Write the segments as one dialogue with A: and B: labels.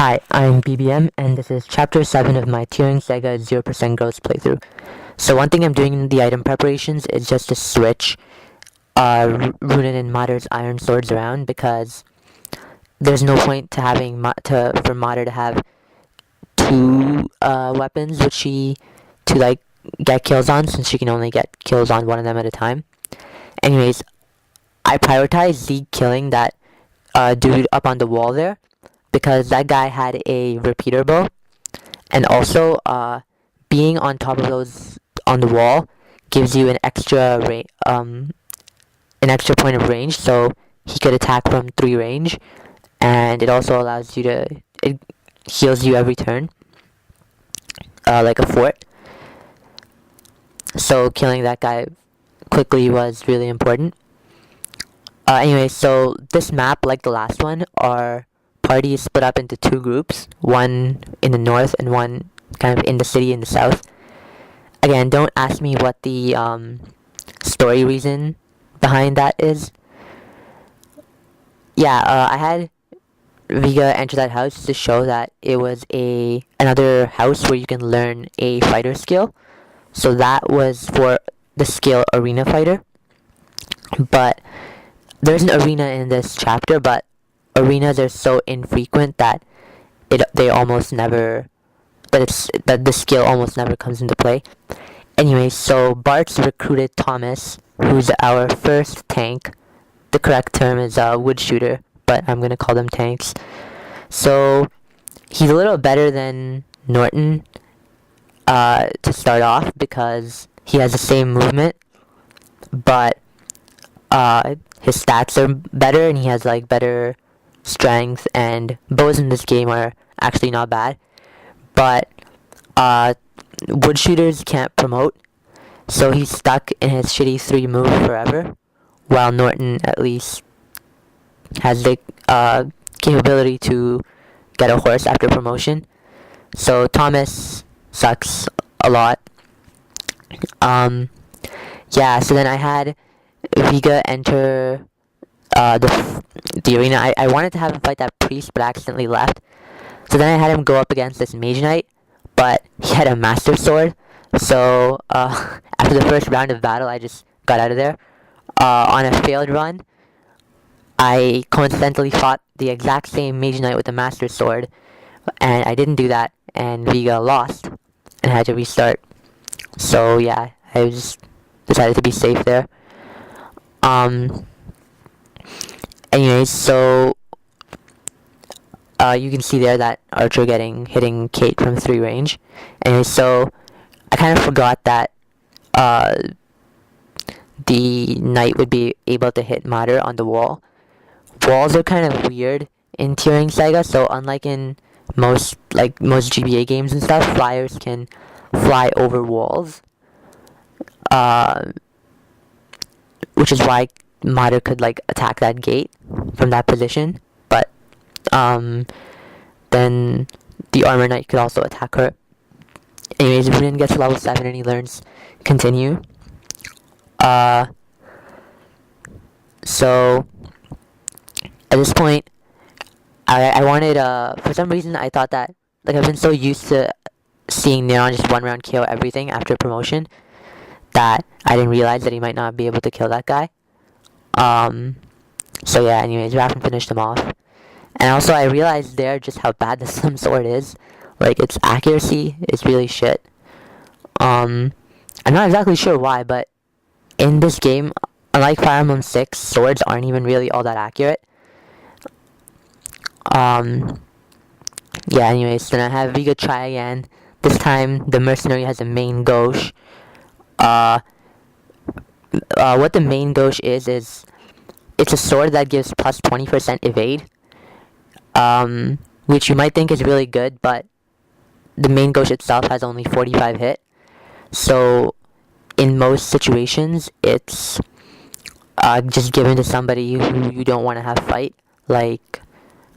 A: Hi, I'm BBM, and this is Chapter 7 of my Tearing Saga 0% Growth playthrough. So one thing I'm doing in the item preparations is just to switch Runen and Mater's iron swords around, because there's no point to having for Mater to have two weapons which she to like get kills on, since she can only get kills on one of them at a time. Anyways, I prioritize Zeke killing that dude up on the wall there, because that guy had a repeater bow, and also being on top of those on the wall gives you an extra point of range, so he could attack from 3 range, and it also allows you to it heals you every turn, like a fort. So killing that guy quickly was really important. Anyway, so this map, like the last one, our party is split up into 2 groups, one in the north and one kind of in the city in the south. Again, don't ask me what the story reason behind that is. Yeah, I had Vega enter that house to show that it was another house where you can learn a fighter skill. So that was for the skill Arena Fighter. But there's an arena in this chapter, but arenas are so infrequent that they almost never that the skill almost never comes into play. Anyway, so Bart's recruited Thomas, who's our first tank. The correct term is wood shooter, but I'm gonna call them tanks. So he's a little better than Norton to start off, because he has the same movement, but his stats are better, and he has like better strength, and bows in this game are actually not bad. But wood shooters can't promote, so he's stuck in his shitty 3 move forever, while Norton at least has the capability to get a horse after promotion. So Thomas sucks a lot. Yeah, so then I had Vega enter the arena. I wanted to have him fight that priest, but accidentally left. So then I had him go up against this mage knight, but he had a master sword. So after the first round of battle, I just got out of there. On a failed run, I coincidentally fought the exact same mage knight with the master sword, and I didn't do that, and Vega lost and had to restart. So yeah, I just decided to be safe there. Anyways, so you can see there that Archer hitting Kate from 3 range. Anyways, so I kind of forgot that the knight would be able to hit Mater on the wall. Walls are kind of weird in Tearing Saga, so unlike in most GBA games and stuff, flyers can fly over walls, which is why Mater could like attack that gate from that position. But then the armor knight could also attack her. Anyways, Runen gets to level 7 and he learns continue. So at this point, I wanted for some reason I thought that, like, I've been so used to seeing Neon just 1 round KO everything after promotion, that I didn't realize that he might not be able to kill that guy. So yeah, anyways, Raffen finished him off. And also I realized there just how bad the Slim Sword is. Like, its accuracy is really shit. I'm not exactly sure why, but in this game, unlike Fire Emblem 6, swords aren't even really all that accurate. Yeah, anyways, then I have Vega try again. This time, the mercenary has a main gauche. What the main gauche is it's a sword that gives plus 20% evade, which you might think is really good, but the main gauche itself has only 45 hit. So in most situations, it's just given to somebody who you don't want to have fight, like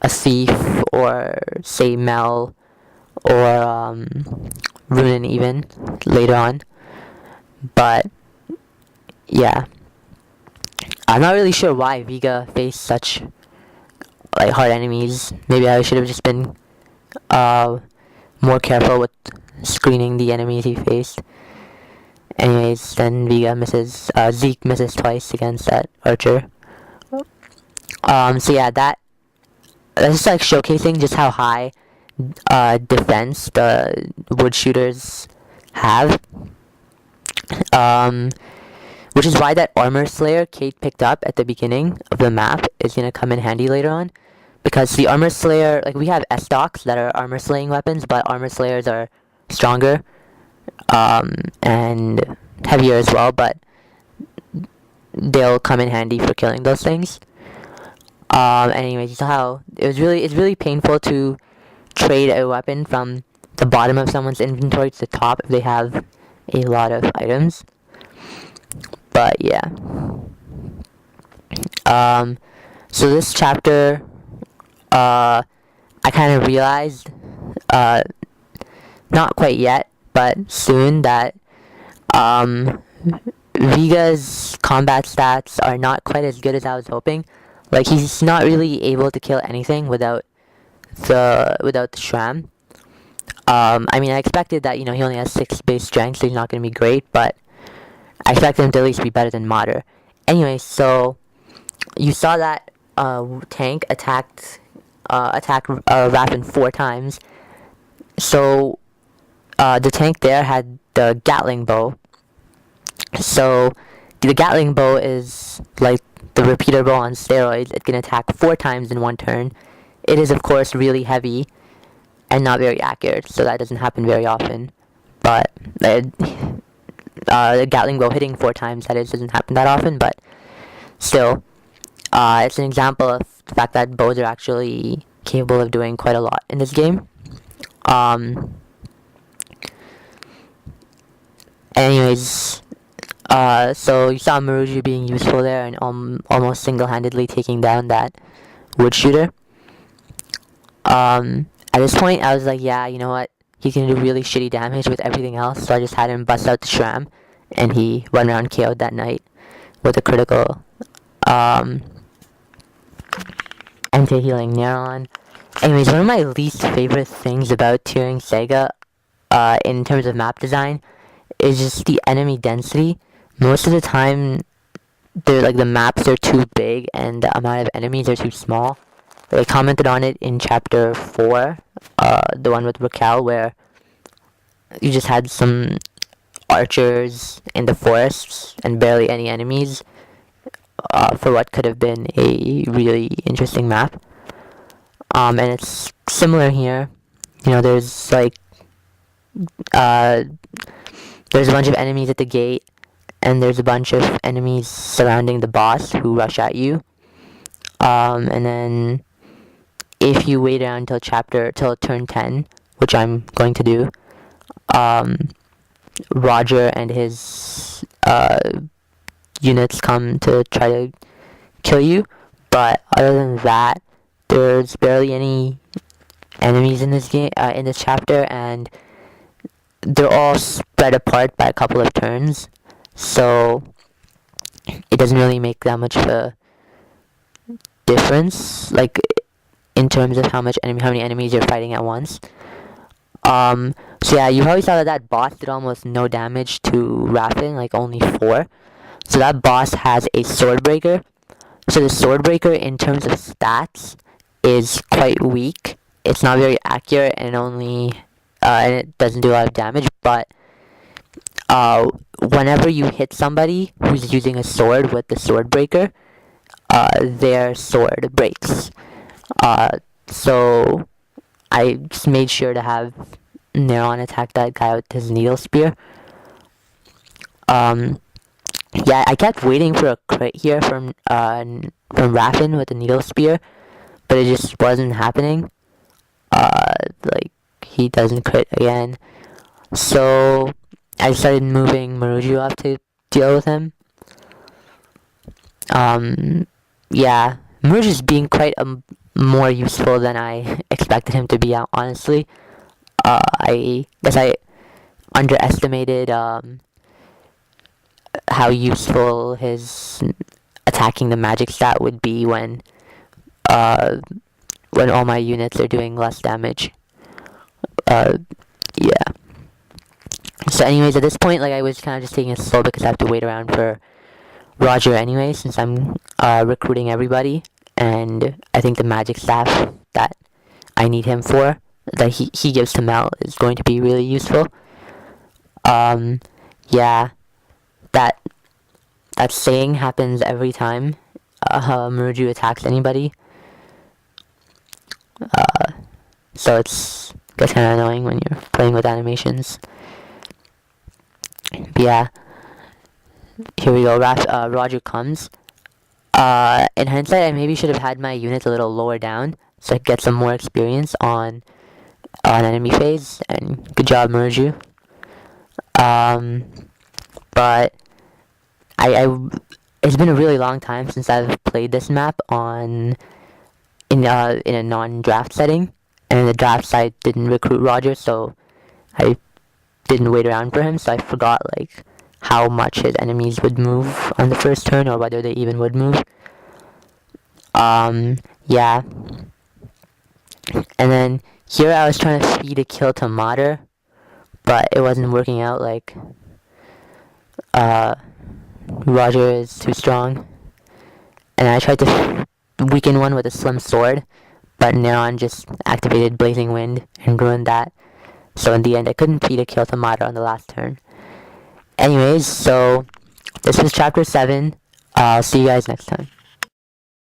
A: a thief, or say Mel, or Runen even later on. But yeah, I'm not really sure why Vega faced such like hard enemies. Maybe I should have just been more careful with screening the enemies he faced. Anyways, then Zeke misses twice against that archer. So yeah, that's just like showcasing just how high defense the wood shooters have. Um, which is why that armor slayer Kate picked up at the beginning of the map is gonna come in handy later on. Because the armor slayer, like we have S-stocks that are armor slaying weapons, but armor slayers are stronger, and heavier as well, but they'll come in handy for killing those things. Anyways, you saw how it's really painful to trade a weapon from the bottom of someone's inventory to the top if they have a lot of items. But yeah. So this chapter, I kind of realized, not quite yet, but soon, that Viga's combat stats are not quite as good as I was hoping. Like, he's not really able to kill anything without the Shram. I mean, I expected that, he only has 6 base strength, so he's not going to be great, but I expected him to at least be better than Mater. Anyway, so you saw that tank attacked Raffen 4 times. So the tank there had the Gatling bow. So the Gatling bow is like the repeater bow on steroids. It can attack 4 times in one turn. It is, of course, really heavy and not very accurate, so that doesn't happen very often. But the Gatling bow hitting 4 times, that is, doesn't happen that often, but still, it's an example of the fact that bows are actually capable of doing quite a lot in this game. Anyways, so you saw Maruju being useful there and almost single-handedly taking down that wood shooter. At this point, I was like, yeah, you know what? He can do really shitty damage with everything else, so I just had him bust out the Shram, and he went around KO'd that night with a critical anti-healing Neuron. Anyways, one of my least favorite things about tiering Saga, in terms of map design, is just the enemy density. Most of the time, the maps are too big and the amount of enemies are too small. I commented on it in chapter 4, the one with Raquel, where you just had some archers in the forests and barely any enemies, for what could have been a really interesting map. And it's similar here. There's there's a bunch of enemies at the gate, and there's a bunch of enemies surrounding the boss who rush at you. And then if you wait around till turn 10, which I'm going to do, Roger and his units come to try to kill you. But other than that, there's barely any enemies in this game, in this chapter, and they're all spread apart by a couple of turns, so it doesn't really make that much of a difference, like, in terms of how many enemies you're fighting at once. So yeah, you probably saw that boss did almost no damage to Raffen, like only 4. So that boss has a Swordbreaker. So the Swordbreaker, in terms of stats, is quite weak. It's not very accurate, and and it doesn't do a lot of damage, but whenever you hit somebody who's using a sword with the Swordbreaker, their sword breaks. So I just made sure to have Neron attack that guy with his needle spear. Yeah, I kept waiting for a crit here from Raffen with the needle spear, but it just wasn't happening. He doesn't crit again. So I started moving Maruju up to deal with him. Yeah, Maruju's being quite more useful than I expected him to be, honestly. I guess I underestimated how useful his attacking the magic stat would be when all my units are doing less damage. Uh, yeah. So anyways, at this point, like, I was kind of just taking it slow because I have to wait around for Roger anyway, since I'm recruiting everybody, and I think the magic staff that I need him for, that he gives to Mel, is going to be really useful. Um, yeah, that that saying happens every time Muruju attacks anybody. So it gets kind of annoying when you're playing with animations. But yeah, here we go. Roger comes. In hindsight, I maybe should have had my units a little lower down so I could get some more experience on enemy phase. And good job, Muruju. But I it's been a really long time since I've played this map in a non-draft setting, and in the draft side didn't recruit Roger, so I didn't wait around for him, so I forgot like how much his enemies would move on the first turn, or whether they even would move. Yeah. And then here I was trying to feed a kill to Mater, but it wasn't working out. Like, Roger is too strong, and I tried to weaken one with a slim sword, but Neron just activated Blazing Wind and ruined that. So in the end, I couldn't feed a kill to Mater on the last turn. Anyways, so this was chapter 7. I'll see you guys next time.